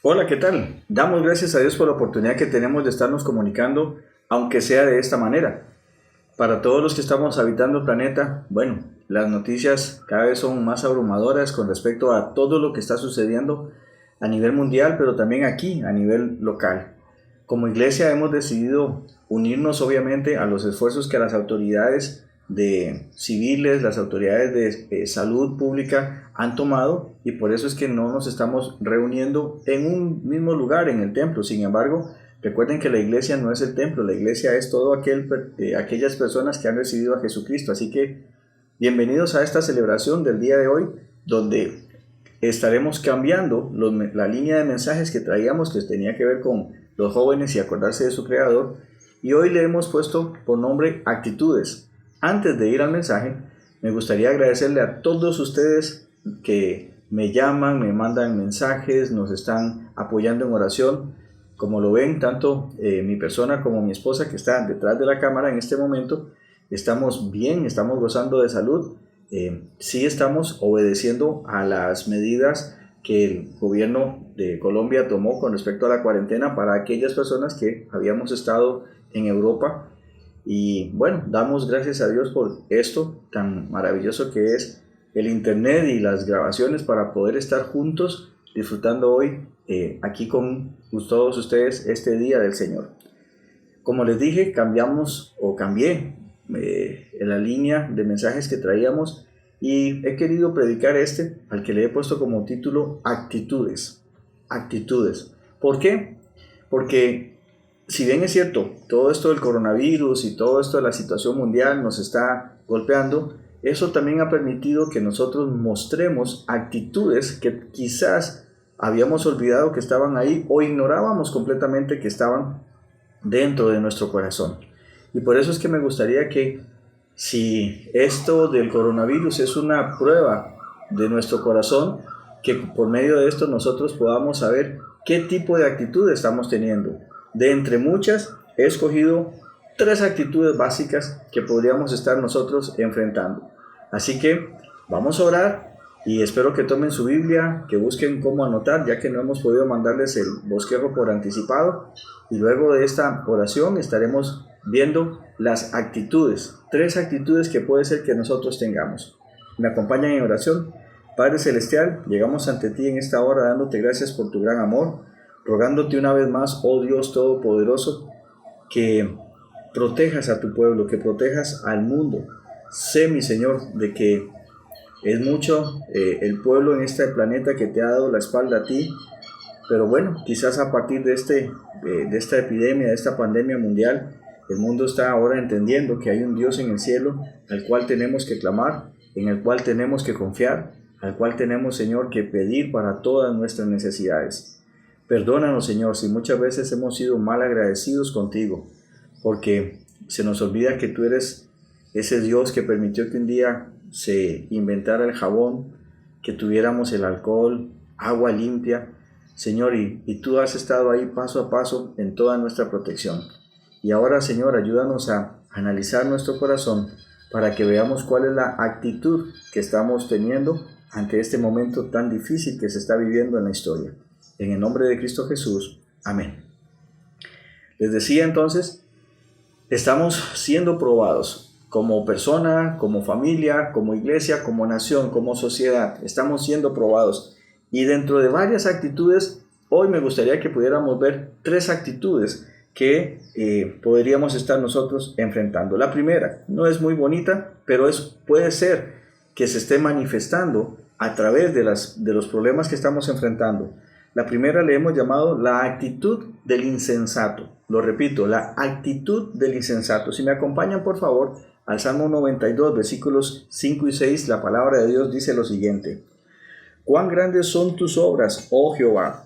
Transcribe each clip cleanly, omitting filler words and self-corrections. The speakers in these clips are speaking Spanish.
Hola, ¿qué tal? Damos gracias a Dios por la oportunidad que tenemos de estarnos comunicando, aunque sea de esta manera. Para todos los que estamos habitando el planeta, bueno, las noticias cada vez son más abrumadoras con respecto a todo lo que está sucediendo a nivel mundial, pero también aquí, a nivel local. Como iglesia hemos decidido unirnos obviamente a los esfuerzos que las autoridades de civiles, las autoridades de salud pública han tomado, y por eso es que no nos estamos reuniendo en un mismo lugar, en el templo. Sin embargo, recuerden que la iglesia no es el templo, la iglesia es todo aquellas personas que han recibido a Jesucristo. Así que bienvenidos a esta celebración del día de hoy, donde estaremos cambiando la línea de mensajes que traíamos, que tenía que ver con los jóvenes y acordarse de su creador, y hoy le hemos puesto por nombre actitudes. Antes de ir al mensaje, me gustaría agradecerle a todos ustedes que me llaman, me mandan mensajes, nos están apoyando en oración. Como lo ven, tanto mi persona como mi esposa, que está detrás de la cámara en este momento, estamos bien, estamos gozando de salud. Sí estamos obedeciendo a las medidas que el gobierno de Colombia tomó con respecto a la cuarentena para aquellas personas que habíamos estado en Europa. Y bueno, damos gracias a Dios por esto tan maravilloso que es el internet y las grabaciones para poder estar juntos disfrutando hoy aquí con todos ustedes este día del Señor. Como les dije, cambié en la línea de mensajes que traíamos, y he querido predicar al que le he puesto como título actitudes. Actitudes. ¿Por qué? Porque si bien es cierto, todo esto del coronavirus y todo esto de la situación mundial nos está golpeando, eso también ha permitido que nosotros mostremos actitudes que quizás habíamos olvidado que estaban ahí o ignorábamos completamente que estaban dentro de nuestro corazón. Y por eso es que me gustaría que, si esto del coronavirus es una prueba de nuestro corazón, que por medio de esto nosotros podamos saber qué tipo de actitud estamos teniendo. De entre muchas, he escogido 3 actitudes básicas que podríamos estar nosotros enfrentando. Así que vamos a orar, y espero que tomen su Biblia, que busquen cómo anotar, ya que no hemos podido mandarles el bosquejo por anticipado. Y luego de esta oración estaremos viendo las actitudes, 3 actitudes que puede ser que nosotros tengamos. ¿Me acompañan en oración? Padre Celestial, llegamos ante ti en esta hora dándote gracias por tu gran amor, rogándote una vez más, oh Dios Todopoderoso, que protejas a tu pueblo, que protejas al mundo. Sé, mi Señor, de que es mucho el pueblo en este planeta que te ha dado la espalda a ti, pero bueno, quizás a partir de esta epidemia, de esta pandemia mundial, el mundo está ahora entendiendo que hay un Dios en el cielo al cual tenemos que clamar, en el cual tenemos que confiar, al cual tenemos, Señor, que pedir para todas nuestras necesidades. Perdónanos, Señor, si muchas veces hemos sido mal agradecidos contigo, porque se nos olvida que tú eres ese Dios que permitió que un día se inventara el jabón, que tuviéramos el alcohol, agua limpia, Señor, y tú has estado ahí paso a paso en toda nuestra protección. Y ahora, Señor, ayúdanos a analizar nuestro corazón para que veamos cuál es la actitud que estamos teniendo ante este momento tan difícil que se está viviendo en la historia. En el nombre de Cristo Jesús. Amén. Les decía entonces, estamos siendo probados como persona, como familia, como iglesia, como nación, como sociedad. Estamos siendo probados. Y dentro de varias actitudes, hoy me gustaría que pudiéramos ver 3 actitudes que podríamos estar nosotros enfrentando. La primera no es muy bonita, pero puede ser que se esté manifestando a través de los problemas que estamos enfrentando. La primera le hemos llamado la actitud del insensato. Lo repito, la actitud del insensato. Si me acompañan, por favor, al Salmo 92, versículos 5 y 6, la palabra de Dios dice lo siguiente: «Cuán grandes son tus obras, oh Jehová,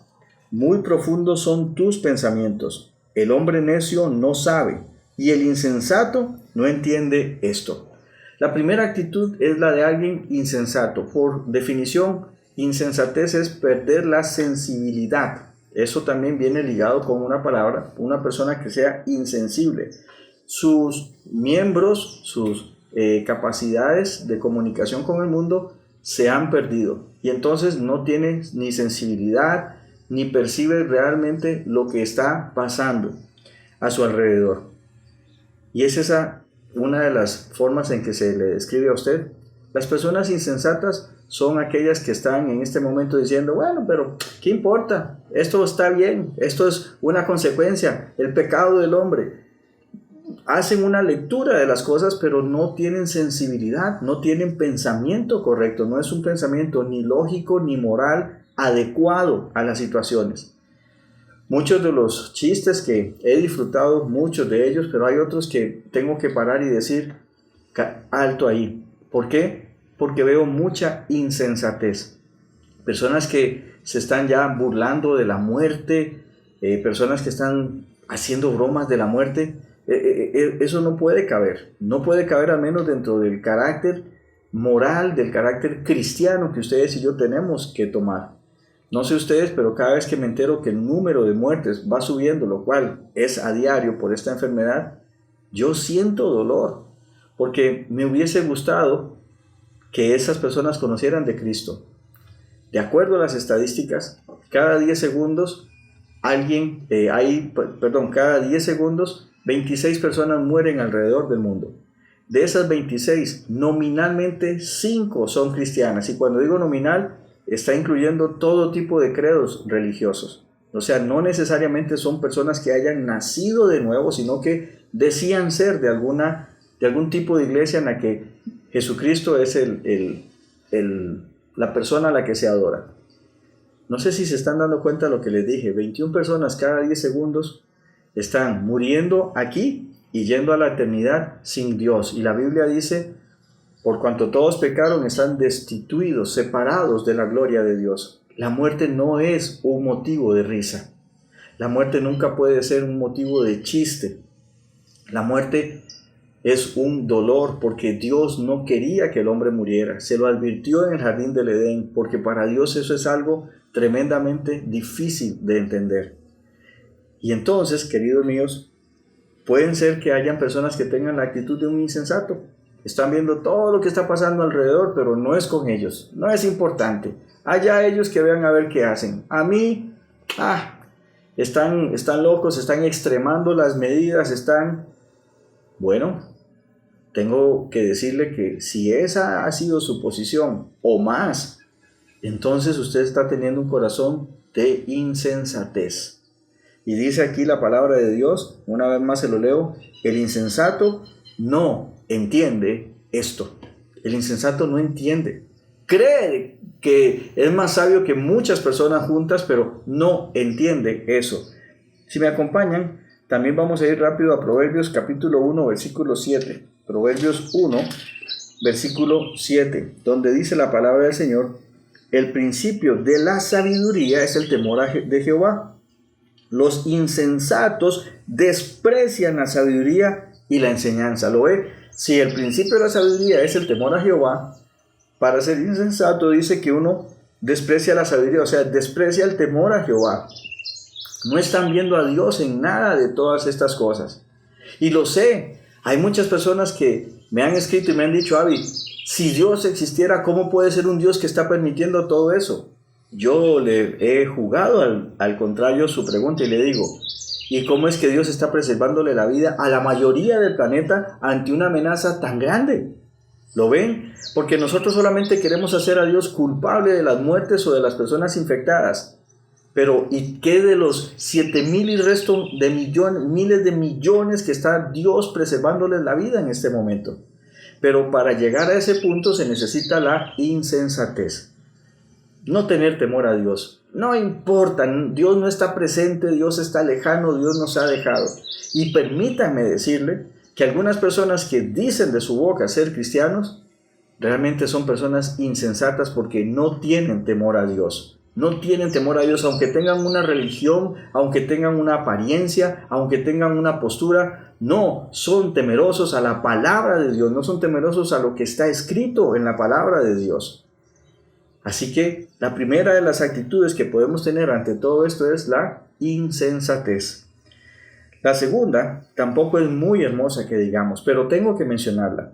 muy profundos son tus pensamientos. El hombre necio no sabe, y el insensato no entiende esto». La primera actitud es la de alguien insensato. Por definición, insensatez es perder la sensibilidad. Eso también viene ligado con una palabra, una persona que sea insensible. Sus miembros, sus capacidades de comunicación con el mundo se han perdido, y entonces no tiene ni sensibilidad, ni percibe realmente lo que está pasando a su alrededor. Y es esa una de las formas en que se le describe a usted. Las personas insensatas son aquellas que están en este momento diciendo, bueno, pero ¿qué importa? Esto está bien, esto es una consecuencia, el pecado del hombre. Hacen una lectura de las cosas, pero no tienen sensibilidad, no tienen pensamiento correcto, no es un pensamiento ni lógico ni moral adecuado a las situaciones. Muchos de los chistes que he disfrutado, muchos de ellos, pero hay otros que tengo que parar y decir, alto ahí. ¿Por qué? Porque veo mucha insensatez. Personas que se están ya burlando de la muerte, personas que están haciendo bromas de la muerte. Eso no puede caber al menos dentro del carácter moral, del carácter cristiano que ustedes y yo tenemos que tomar. No sé ustedes, pero cada vez que me entero que el número de muertes va subiendo, lo cual es a diario por esta enfermedad, yo siento dolor, porque me hubiese gustado que esas personas conocieran de Cristo. De acuerdo a las estadísticas, cada 10 segundos cada 10 segundos 26 personas mueren alrededor del mundo. De esas 26, nominalmente 5 son cristianas. Y cuando digo nominal, está incluyendo todo tipo de credos religiosos. O sea, no necesariamente son personas que hayan nacido de nuevo, sino que decían ser de algún tipo de iglesia en la que Jesucristo es la persona a la que se adora. No sé si se están dando cuenta de lo que les dije. 21 personas cada 10 segundos están muriendo aquí y yendo a la eternidad sin Dios. Y la Biblia dice, por cuanto todos pecaron, están destituidos, separados de la gloria de Dios. La muerte no es un motivo de risa. La muerte nunca puede ser un motivo de chiste. La muerte es un dolor porque Dios no quería que el hombre muriera. Se lo advirtió en el jardín del Edén, porque para Dios eso es algo tremendamente difícil de entender. Y entonces, queridos míos, pueden ser que hayan personas que tengan la actitud de un insensato. Están viendo todo lo que está pasando alrededor, pero no es con ellos, no es importante. Allá ellos que vean a ver qué hacen. A mí, están locos, están extremando las medidas, Bueno, tengo que decirle que si esa ha sido su posición o más, entonces usted está teniendo un corazón de insensatez. Y dice aquí la palabra de Dios, una vez más se lo leo, el insensato no entiende esto. El insensato no entiende. Cree que es más sabio que muchas personas juntas, pero no entiende eso. Si me acompañan, también vamos a ir rápido a Proverbios capítulo 1, versículo 7. Proverbios 1, versículo 7, donde dice la palabra del Señor, el principio de la sabiduría es el temor de Jehová. Los insensatos desprecian la sabiduría y la enseñanza. ¿Lo ve? Si el principio de la sabiduría es el temor a Jehová, para ser insensato dice que uno desprecia la sabiduría, o sea, desprecia el temor a Jehová. No están viendo a Dios en nada de todas estas cosas. Y lo sé, hay muchas personas que me han escrito y me han dicho, Avi, si Dios existiera, ¿cómo puede ser un Dios que está permitiendo todo eso? Yo le he jugado al contrario su pregunta y le digo, ¿y cómo es que Dios está preservándole la vida a la mayoría del planeta ante una amenaza tan grande? ¿Lo ven? Porque nosotros solamente queremos hacer a Dios culpable de las muertes o de las personas infectadas. Pero ¿y qué de los 7,000 y resto de millones, miles de millones que está Dios preservándoles la vida en este momento? Pero para llegar a ese punto se necesita la insensatez. No tener temor a Dios. No importa, Dios no está presente, Dios está lejano, Dios nos ha dejado. Y permítanme decirle que algunas personas que dicen de su boca ser cristianos, realmente son personas insensatas porque no tienen temor a Dios. No tienen temor a Dios, aunque tengan una religión, aunque tengan una apariencia, aunque tengan una postura, no son temerosos a la palabra de Dios, no son temerosos a lo que está escrito en la palabra de Dios. Así que la primera de las actitudes que podemos tener ante todo esto es la insensatez. La segunda tampoco es muy hermosa que digamos, pero tengo que mencionarla.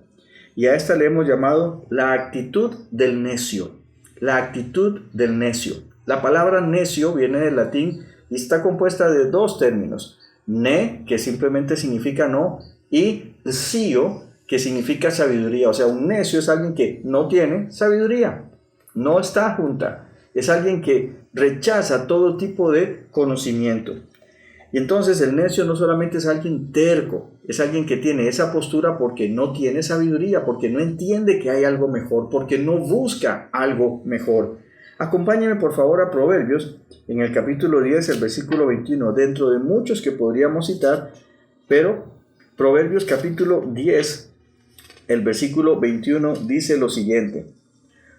Y a esta le hemos llamado la actitud del necio. La actitud del necio. La palabra necio viene del latín y está compuesta de dos términos. Ne, que simplemente significa no, y scio, que significa sabiduría. O sea, un necio es alguien que no tiene sabiduría, no está junta. Es alguien que rechaza todo tipo de conocimiento. Y entonces el necio no solamente es alguien terco, es alguien que tiene esa postura porque no tiene sabiduría, porque no entiende que hay algo mejor, porque no busca algo mejor. Acompáñenme por favor a Proverbios, en el capítulo 10, el versículo 21, dentro de muchos que podríamos citar, pero Proverbios capítulo 10, el versículo 21 dice lo siguiente: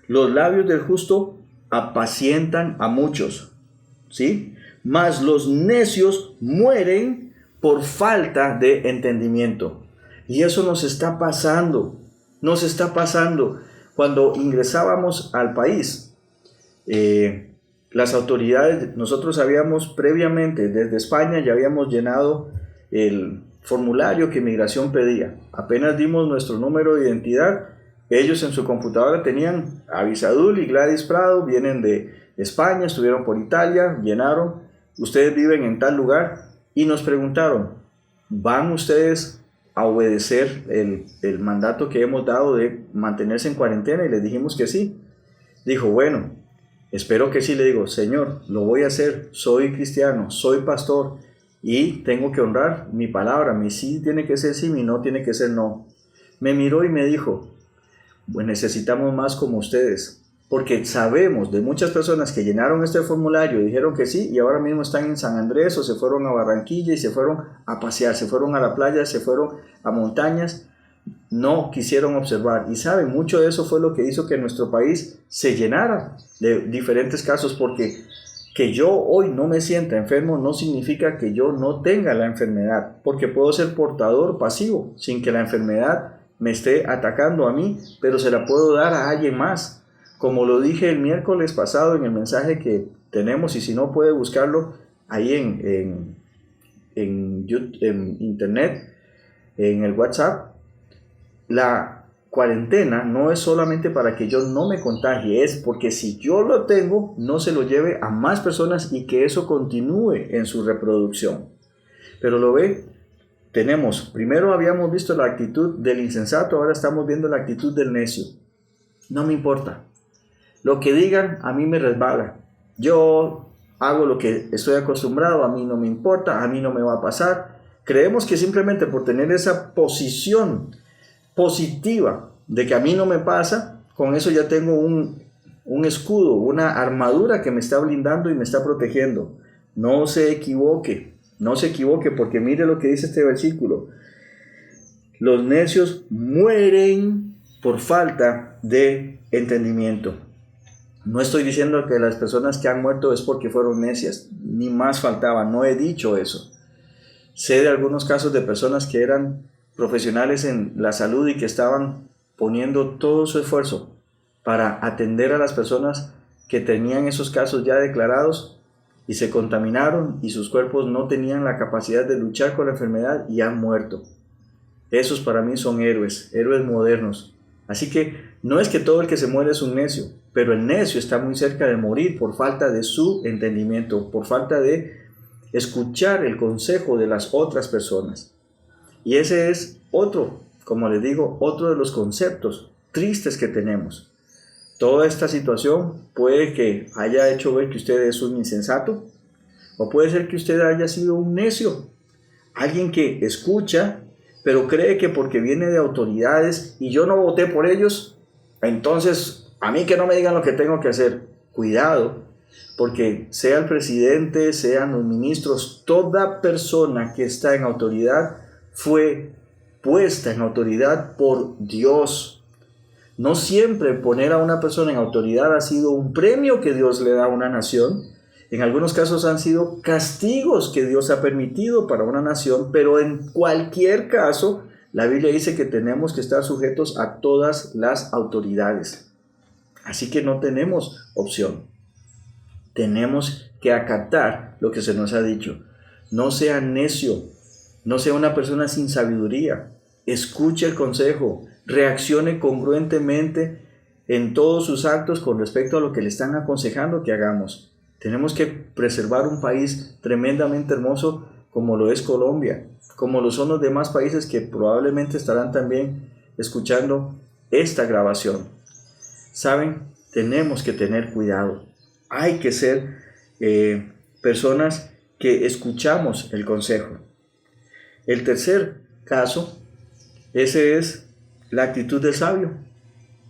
los labios del justo apacientan a muchos, ¿sí? Mas los necios mueren por falta de entendimiento. Y eso nos está pasando. Cuando ingresábamos al país, las autoridades, nosotros habíamos previamente, desde España, ya habíamos llenado el formulario que Migración pedía. Apenas dimos nuestro número de identidad, ellos en su computadora tenían Avisadul y Gladys Prado, vienen de España, estuvieron por Italia, llenaron, ustedes viven en tal lugar, y nos preguntaron, ¿van ustedes a obedecer el mandato que hemos dado de mantenerse en cuarentena? Y les dijimos que sí. Dijo, bueno, espero que sí. Le digo, Señor, lo voy a hacer, soy cristiano, soy pastor, y tengo que honrar mi palabra, mi sí tiene que ser sí, mi no tiene que ser no. Me miró y me dijo, pues necesitamos más como ustedes, porque sabemos de muchas personas que llenaron este formulario, dijeron que sí, y ahora mismo están en San Andrés o se fueron a Barranquilla y se fueron a pasear, se fueron a la playa, se fueron a montañas, no quisieron observar. Y saben, mucho de eso fue lo que hizo que nuestro país se llenara de diferentes casos, porque que yo hoy no me sienta enfermo no significa que yo no tenga la enfermedad, porque puedo ser portador pasivo sin que la enfermedad me esté atacando a mí, pero se la puedo dar a alguien más. Como lo dije el miércoles pasado en el mensaje que tenemos, y si no puede buscarlo ahí en internet, en el WhatsApp, la cuarentena no es solamente para que yo no me contagie, es porque si yo lo tengo, no se lo lleve a más personas y que eso continúe en su reproducción. Pero lo ve, primero habíamos visto la actitud del insensato, ahora estamos viendo la actitud del necio. No me importa. Lo que digan a mí me resbala. Yo hago lo que estoy acostumbrado, a mí no me importa, a mí no me va a pasar. Creemos que simplemente por tener esa posición positiva de que a mí no me pasa, con eso ya tengo un escudo, una armadura que me está blindando y me está protegiendo. No se equivoque, porque mire lo que dice este versículo. Los necios mueren por falta de entendimiento. No estoy diciendo que las personas que han muerto es porque fueron necias, ni más faltaba, no he dicho eso. Sé de algunos casos de personas que eran profesionales en la salud y que estaban poniendo todo su esfuerzo para atender a las personas que tenían esos casos ya declarados y se contaminaron y sus cuerpos no tenían la capacidad de luchar con la enfermedad y han muerto. Esos para mí son héroes modernos. Así que no es que todo el que se muere es un necio, pero el necio está muy cerca de morir por falta de su entendimiento, por falta de escuchar el consejo de las otras personas. Y ese es otro, como les digo, otro de los conceptos tristes que tenemos. Toda esta situación puede que haya hecho ver que usted es un insensato, o puede ser que usted haya sido un necio, alguien que escucha, pero cree que porque viene de autoridades y yo no voté por ellos, entonces a mí que no me digan lo que tengo que hacer. Cuidado, porque sea el presidente, sean los ministros, toda persona que está en autoridad fue puesta en autoridad por Dios. No siempre poner a una persona en autoridad ha sido un premio que Dios le da a una nación. En algunos casos han sido castigos que Dios ha permitido para una nación, pero en cualquier caso, la Biblia dice que tenemos que estar sujetos a todas las autoridades. Así que no tenemos opción. Tenemos que acatar lo que se nos ha dicho. No sea necio, no sea una persona sin sabiduría. Escuche el consejo, reaccione congruentemente en todos sus actos con respecto a lo que le están aconsejando que hagamos. Tenemos que preservar un país tremendamente hermoso como lo es Colombia, como lo son los demás países que probablemente estarán también escuchando esta grabación. Saben, tenemos que tener cuidado. Hay que ser personas que escuchamos el consejo. El tercer caso, ese es la actitud del sabio.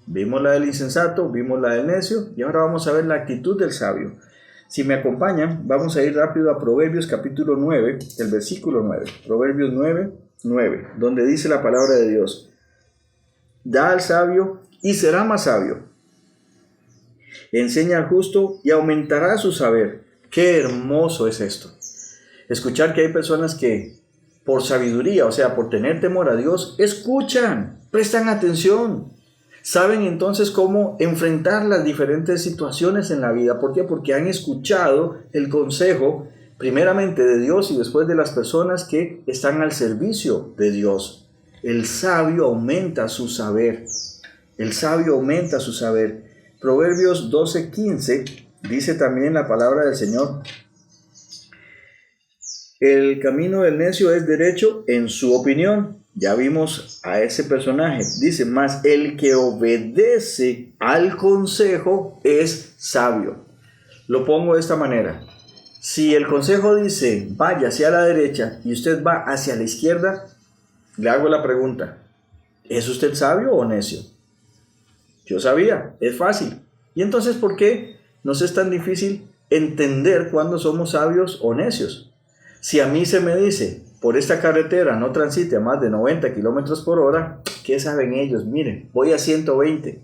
Vimos la del insensato, vimos la del necio y ahora vamos a ver la actitud del sabio. Si me acompañan, vamos a ir rápido a Proverbios capítulo 9, el versículo 9. Proverbios 9, donde dice la palabra de Dios: da al sabio y será más sabio. Enseña al justo y aumentará su saber. Qué hermoso es esto. Escuchar que hay personas que por sabiduría, o sea, por tener temor a Dios, escuchan, prestan atención. Saben entonces cómo enfrentar las diferentes situaciones en la vida. ¿Por qué? Porque han escuchado el consejo primeramente de Dios y después de las personas que están al servicio de Dios. El sabio aumenta su saber. El sabio aumenta su saber. Proverbios 12:15 dice también la palabra del Señor: el camino del necio es derecho en su opinión. Ya vimos a ese personaje. Dice, mas el que obedece al consejo es sabio. Lo pongo de esta manera. Si el consejo dice, vaya hacia la derecha y usted va hacia la izquierda, le hago la pregunta, ¿es usted sabio o necio? Yo sabía, es fácil. ¿Y entonces por qué nos es tan difícil entender cuándo somos sabios o necios? Si a mí se me dice, por esta carretera no transite a más de 90 kilómetros por hora, ¿qué saben ellos? Miren, voy a 120.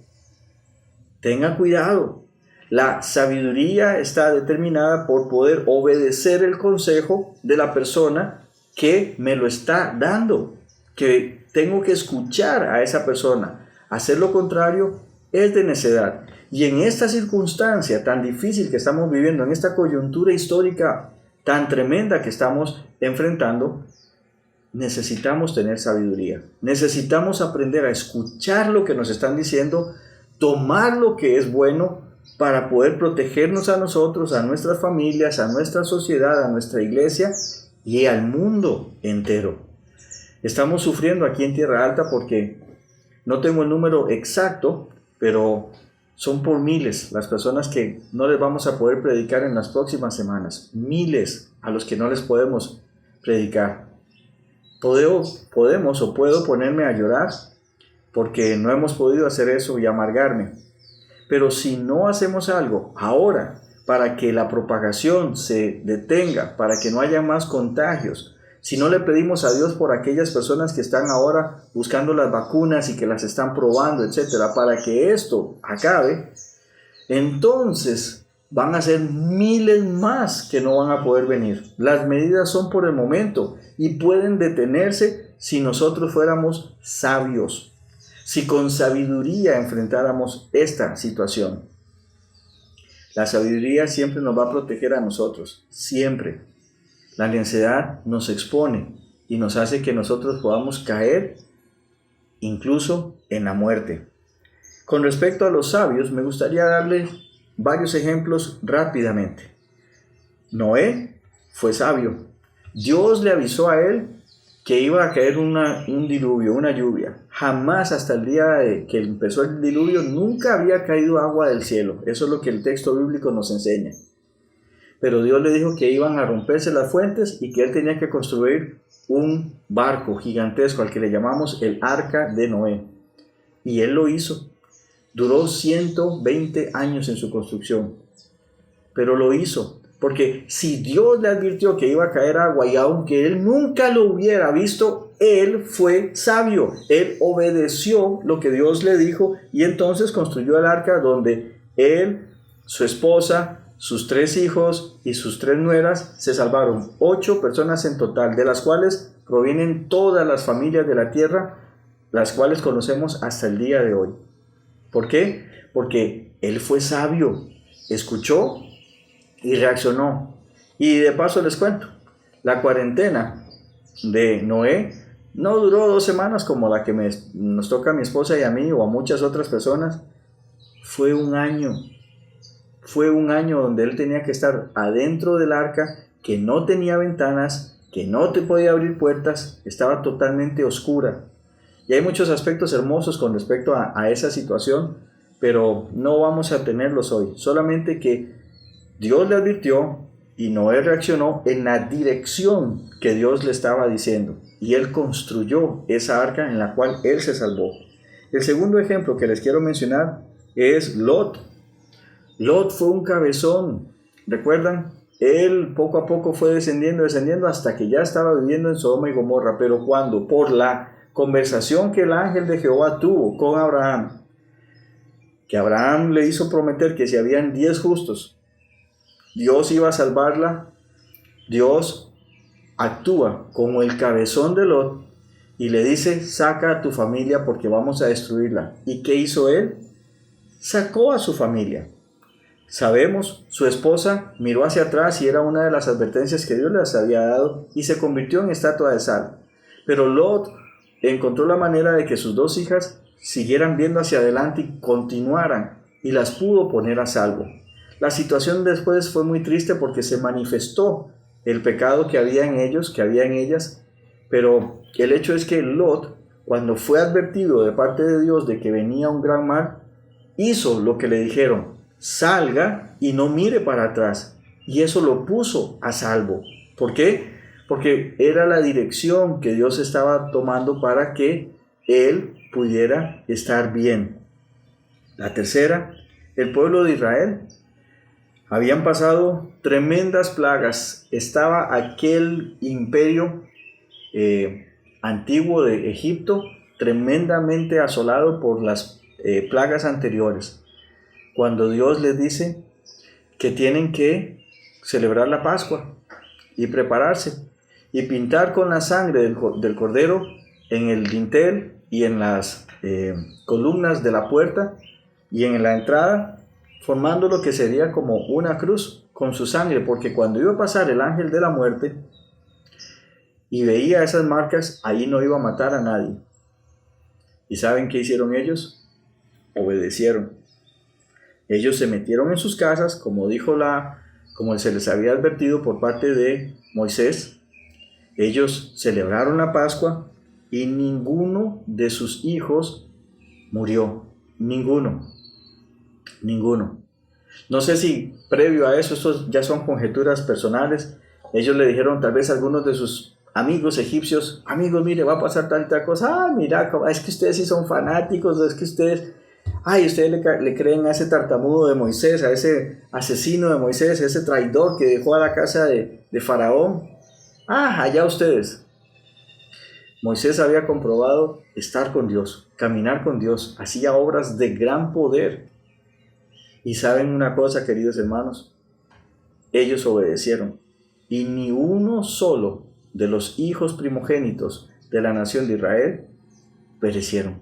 Tengan cuidado. La sabiduría está determinada por poder obedecer el consejo de la persona que me lo está dando. Que tengo que escuchar a esa persona. Hacer lo contrario es de necedad. Y en esta circunstancia tan difícil que estamos viviendo, en esta coyuntura histórica tan tremenda que estamos enfrentando, necesitamos tener sabiduría. Necesitamos aprender a escuchar lo que nos están diciendo, tomar lo que es bueno para poder protegernos a nosotros, a nuestras familias, a nuestra sociedad, a nuestra iglesia y al mundo entero. Estamos sufriendo aquí en Tierra Alta porque no tengo el número exacto, pero son por miles las personas que no les vamos a poder predicar en las próximas semanas. Miles a los que no les podemos predicar. Podemos o puedo ponerme a llorar porque no hemos podido hacer eso y amargarme. Pero si no hacemos algo ahora para que la propagación se detenga, para que no haya más contagios, si no le pedimos a Dios por aquellas personas que están ahora buscando las vacunas y que las están probando, etcétera, para que esto acabe, entonces van a ser miles más que no van a poder venir. Las medidas son por el momento y pueden detenerse si nosotros fuéramos sabios, si con sabiduría enfrentáramos esta situación. La sabiduría siempre nos va a proteger a nosotros, siempre. La necedad nos expone y nos hace que nosotros podamos caer incluso en la muerte. Con respecto a los sabios, me gustaría darles varios ejemplos rápidamente. Noé fue sabio. Dios le avisó a él que iba a caer un diluvio, una lluvia. Jamás hasta el día que empezó el diluvio nunca había caído agua del cielo. Eso es lo que el texto bíblico nos enseña. Pero Dios le dijo que iban a romperse las fuentes y que él tenía que construir un barco gigantesco al que le llamamos el arca de Noé. Y él lo hizo. Duró 120 años en su construcción. Pero lo hizo. Porque si Dios le advirtió que iba a caer agua y aunque él nunca lo hubiera visto, él fue sabio. Él obedeció lo que Dios le dijo y entonces construyó el arca donde él, su esposa, sus 3 hijos y sus 3 nueras se salvaron. 8 personas en total, de las cuales provienen todas las familias de la tierra, las cuales conocemos hasta el día de hoy. ¿Por qué? Porque él fue sabio, escuchó y reaccionó. Y de paso les cuento, la cuarentena de Noé no duró 2 semanas como la que nos toca a mi esposa y a mí o a muchas otras personas. Fue un año. fue un año donde él tenía que estar adentro del arca, que no tenía ventanas, que no te podía abrir puertas, estaba totalmente oscura. Y hay muchos aspectos hermosos con respecto a esa situación, pero no vamos a tenerlos hoy. Solamente que Dios le advirtió y Noé reaccionó en la dirección que Dios le estaba diciendo. Y él construyó esa arca en la cual él se salvó. El segundo ejemplo que les quiero mencionar es Lot. Lot fue un cabezón. ¿Recuerdan? Él poco a poco fue descendiendo hasta que ya estaba viviendo en Sodoma y Gomorra. Pero cuando, por la conversación que el ángel de Jehová tuvo con Abraham, que Abraham le hizo prometer que si habían 10 justos, Dios iba a salvarla, Dios actúa como el cabezón de Lot y le dice: saca a tu familia porque vamos a destruirla. ¿Y qué hizo él? Sacó a su familia. Sabemos, su esposa miró hacia atrás y era una de las advertencias que Dios les había dado y se convirtió en estatua de sal. Pero Lot encontró la manera de que sus 2 hijas siguieran viendo hacia adelante y continuaran, y las pudo poner a salvo. La situación después fue muy triste porque se manifestó el pecado que había en ellos, que había en ellas, pero el hecho es que Lot, cuando fue advertido de parte de Dios de que venía un gran mal, hizo lo que le dijeron: salga y no mire para atrás, y eso lo puso a salvo. ¿Por qué? Porque era la dirección que Dios estaba tomando para que él pudiera estar bien. La tercera, el pueblo de Israel. Habían pasado tremendas plagas. Estaba aquel imperio antiguo de Egipto tremendamente asolado por las plagas anteriores. Cuando Dios les dice que tienen que celebrar la Pascua y prepararse y pintar con la sangre del cordero en el dintel y en las columnas de la puerta y en la entrada, formando lo que sería como una cruz con su sangre, porque cuando iba a pasar el ángel de la muerte y veía esas marcas, ahí no iba a matar a nadie. ¿Y saben qué hicieron ellos? Obedecieron. Ellos se metieron en sus casas, como se les había advertido por parte de Moisés. Ellos celebraron la Pascua y ninguno de sus hijos murió. Ninguno. No sé si previo a eso, estos ya son conjeturas personales, ellos le dijeron tal vez a algunos de sus amigos egipcios: amigos, mire, va a pasar tal cosa. Mira, es que ustedes sí son fanáticos, es que ustedes le creen a ese tartamudo de Moisés, a ese asesino de Moisés, a ese traidor que dejó a la casa de Faraón. Allá ustedes. Moisés había comprobado estar con Dios, caminar con Dios, hacía obras de gran poder. Y saben una cosa, queridos hermanos, ellos obedecieron, y ni uno solo de los hijos primogénitos de la nación de Israel perecieron.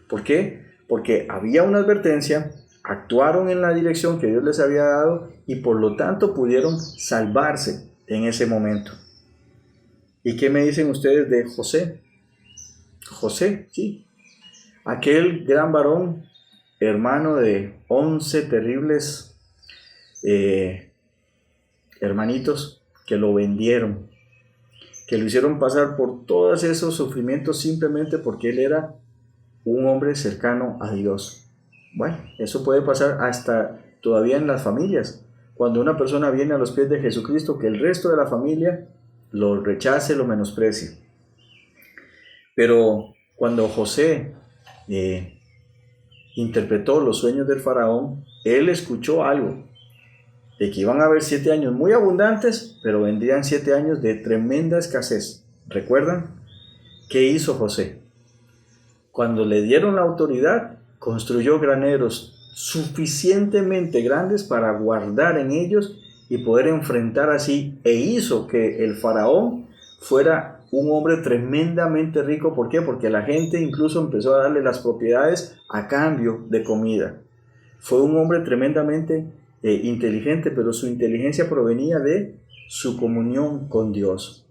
¿Por qué? Porque había una advertencia, actuaron en la dirección que Dios les había dado y por lo tanto pudieron salvarse en ese momento. ¿Y qué me dicen ustedes de José? José, sí, aquel gran varón, hermano de 11 terribles hermanitos que lo vendieron, que lo hicieron pasar por todos esos sufrimientos simplemente porque él era un hombre cercano a Dios. Bueno, eso puede pasar hasta todavía en las familias. Cuando una persona viene a los pies de Jesucristo, que el resto de la familia lo rechace, lo menosprecie. Pero cuando José interpretó los sueños del faraón, él escuchó algo, de que iban a haber 7 años muy abundantes, pero vendrían 7 años de tremenda escasez. ¿Recuerdan? ¿Qué hizo José? Cuando le dieron la autoridad, construyó graneros suficientemente grandes para guardar en ellos y poder enfrentar así, e hizo que el faraón fuera un hombre tremendamente rico. ¿Por qué? Porque la gente incluso empezó a darle las propiedades a cambio de comida. Fue un hombre tremendamente inteligente, pero su inteligencia provenía de su comunión con Dios,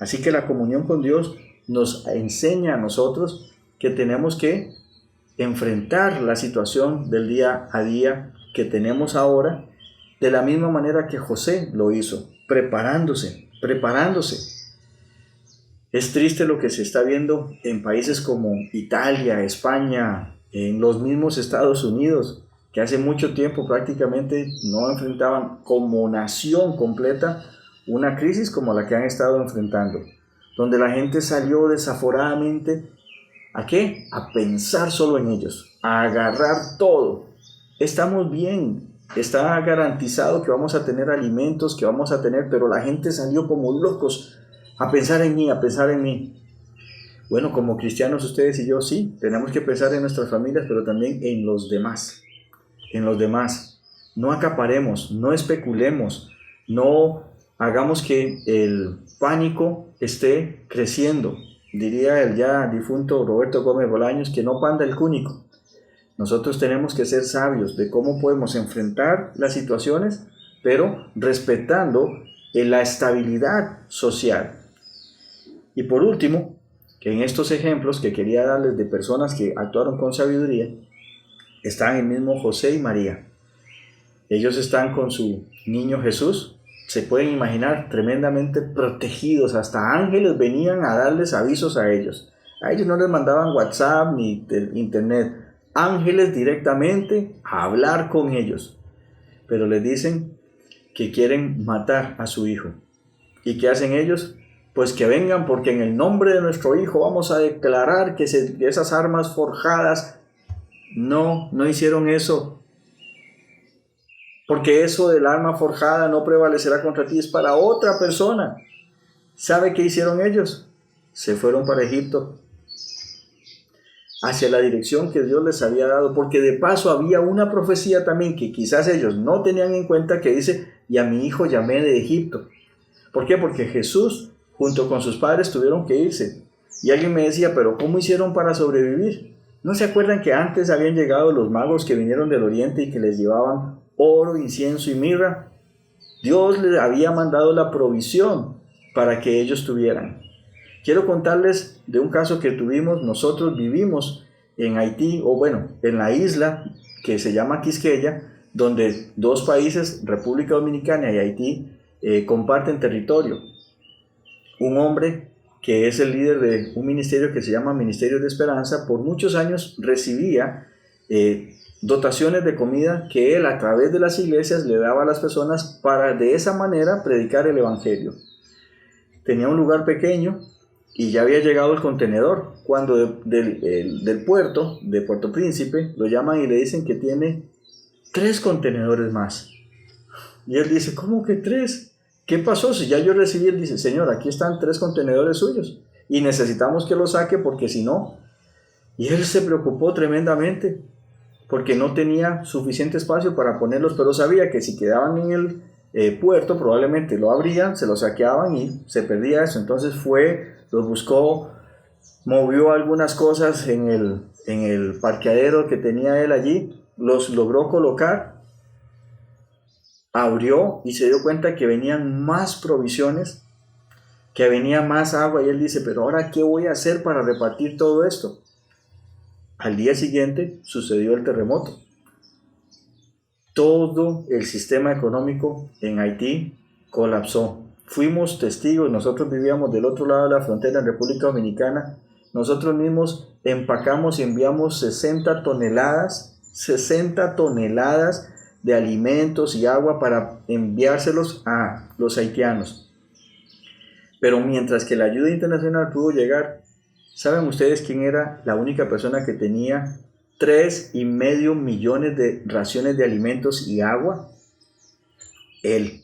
Así que la comunión con Dios nos enseña a nosotros que tenemos que enfrentar la situación del día a día que tenemos ahora de la misma manera que José lo hizo, preparándose. Es triste lo que se está viendo en países como Italia, España, en los mismos Estados Unidos, que hace mucho tiempo prácticamente no enfrentaban como nación completa una crisis como la que han estado enfrentando, donde la gente salió desaforadamente, ¿a qué? A pensar solo en ellos, a agarrar todo. Estamos bien, está garantizado que vamos a tener alimentos, que vamos a tener, pero la gente salió como locos a pensar en mí. Bueno, como cristianos ustedes y yo sí, tenemos que pensar en nuestras familias, pero también en los demás. No acaparemos, no especulemos, no hagamos que el pánico esté creciendo. Diría el ya difunto Roberto Gómez Bolaños, que no panda el cúnico. Nosotros tenemos que ser sabios de cómo podemos enfrentar las situaciones, pero respetando la estabilidad social. Y por último, que en estos ejemplos que quería darles de personas que actuaron con sabiduría, están el mismo José y María. Ellos están con su niño Jesús, se pueden imaginar tremendamente protegidos, hasta ángeles venían a darles avisos a ellos. A ellos no les mandaban WhatsApp ni internet, ángeles directamente a hablar con ellos. Pero les dicen que quieren matar a su hijo. ¿Y qué hacen ellos? Pues que vengan, porque en el nombre de nuestro hijo vamos a declarar que esas armas forjadas no hicieron eso. Porque eso del arma forjada no prevalecerá contra ti, es para otra persona. ¿Sabe qué hicieron ellos? Se fueron para Egipto, hacia la dirección que Dios les había dado, porque de paso había una profecía también que quizás ellos no tenían en cuenta, que dice: y a mi hijo llamé de Egipto. ¿Por qué? Porque Jesús junto con sus padres tuvieron que irse. Y alguien me decía: pero ¿cómo hicieron para sobrevivir? ¿No se acuerdan que antes habían llegado los magos que vinieron del oriente y que les llevaban oro, incienso y mirra? Dios les había mandado la provisión para que ellos tuvieran. Quiero contarles de un caso que tuvimos. Nosotros vivimos en Haití, o bueno, en la isla que se llama Quisqueya, donde dos países, República Dominicana y Haití, comparten territorio. Un hombre que es el líder de un ministerio que se llama Ministerio de Esperanza, por muchos años recibía dotaciones de comida que él a través de las iglesias le daba a las personas para de esa manera predicar el evangelio. Tenía un lugar pequeño y ya había llegado el contenedor, cuando del puerto, de Puerto Príncipe, lo llaman y le dicen que tiene 3 contenedores más. Y él dice: ¿cómo que 3? ¿Qué pasó? Si ya yo recibí. Él dice: señor, aquí están 3 contenedores suyos y necesitamos que los saque porque si no. Y él se preocupó tremendamente porque no tenía suficiente espacio para ponerlos, pero sabía que si quedaban en el puerto probablemente lo abrían, se los saqueaban y se perdía eso. Entonces fue, los buscó, movió algunas cosas en el parqueadero que tenía él allí, los logró colocar, abrió y se dio cuenta que venían más provisiones, que venía más agua, y él dice: pero ahora ¿qué voy a hacer para repartir todo esto? Al día siguiente sucedió el terremoto. Todo el sistema económico en Haití colapsó. Fuimos testigos, nosotros vivíamos del otro lado de la frontera en República Dominicana. Nosotros mismos empacamos y enviamos 60 toneladas de alimentos y agua para enviárselos a los haitianos. Pero mientras que la ayuda internacional pudo llegar, ¿saben ustedes quién era la única persona que tenía 3,5 millones de raciones de alimentos y agua? Él,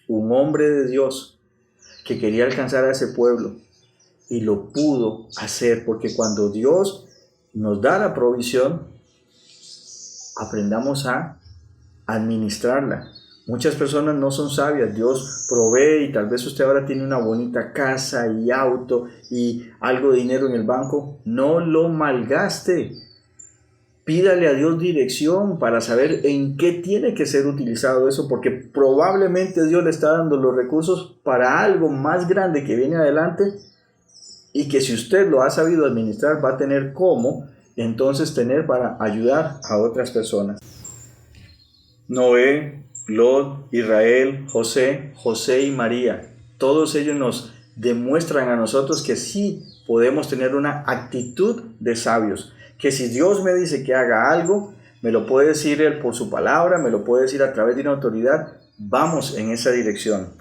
un hombre de Dios que quería alcanzar a ese pueblo, y lo pudo hacer, porque cuando Dios nos da la provisión, aprendamos a administrarla. Muchas personas no son sabias. Dios provee y tal vez usted ahora tiene una bonita casa y auto y algo de dinero en el banco. No lo malgaste. Pídale a Dios dirección para saber en qué tiene que ser utilizado eso, porque probablemente Dios le está dando los recursos para algo más grande que viene adelante, y que si usted lo ha sabido administrar va a tener cómo entonces tener para ayudar a otras personas. Noé, Lot, Israel, José y María. Todos ellos nos demuestran a nosotros que sí podemos tener una actitud de sabios, que si Dios me dice que haga algo, me lo puede decir Él por su palabra, me lo puede decir a través de una autoridad, vamos en esa dirección.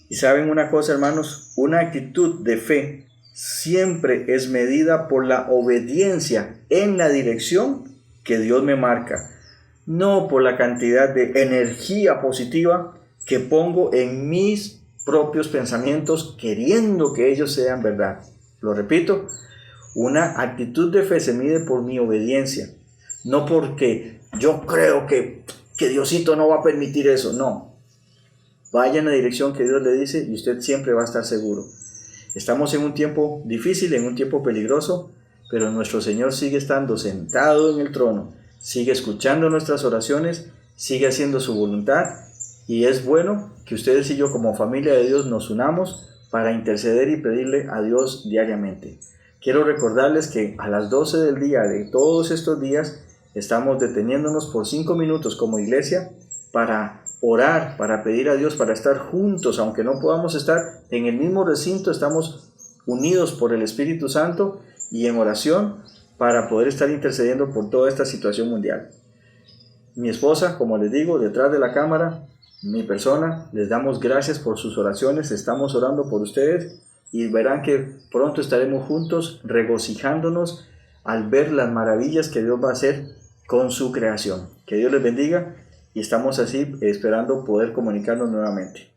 Y saben una cosa, hermanos, una actitud de fe siempre es medida por la obediencia en la dirección que Dios me marca, no por la cantidad de energía positiva que pongo en mis propios pensamientos queriendo que ellos sean verdad. Lo repito, una actitud de fe se mide por mi obediencia, no porque yo creo que Diosito no va a permitir eso, no. Vaya en la dirección que Dios le dice y usted siempre va a estar seguro. Estamos en un tiempo difícil, en un tiempo peligroso, pero nuestro Señor sigue estando sentado en el trono, sigue escuchando nuestras oraciones, sigue haciendo su voluntad y es bueno que ustedes y yo como familia de Dios nos unamos para interceder y pedirle a Dios diariamente. Quiero recordarles que a las 12 del día de todos estos días estamos deteniéndonos por 5 minutos como iglesia para orar, para pedir a Dios, para estar juntos, aunque no podamos estar en el mismo recinto, estamos unidos por el Espíritu Santo y en oración para poder estar intercediendo por toda esta situación mundial. Mi esposa, como les digo, detrás de la cámara, mi persona, les damos gracias por sus oraciones, estamos orando por ustedes y verán que pronto estaremos juntos regocijándonos al ver las maravillas que Dios va a hacer con su creación. Que Dios les bendiga y estamos así esperando poder comunicarnos nuevamente.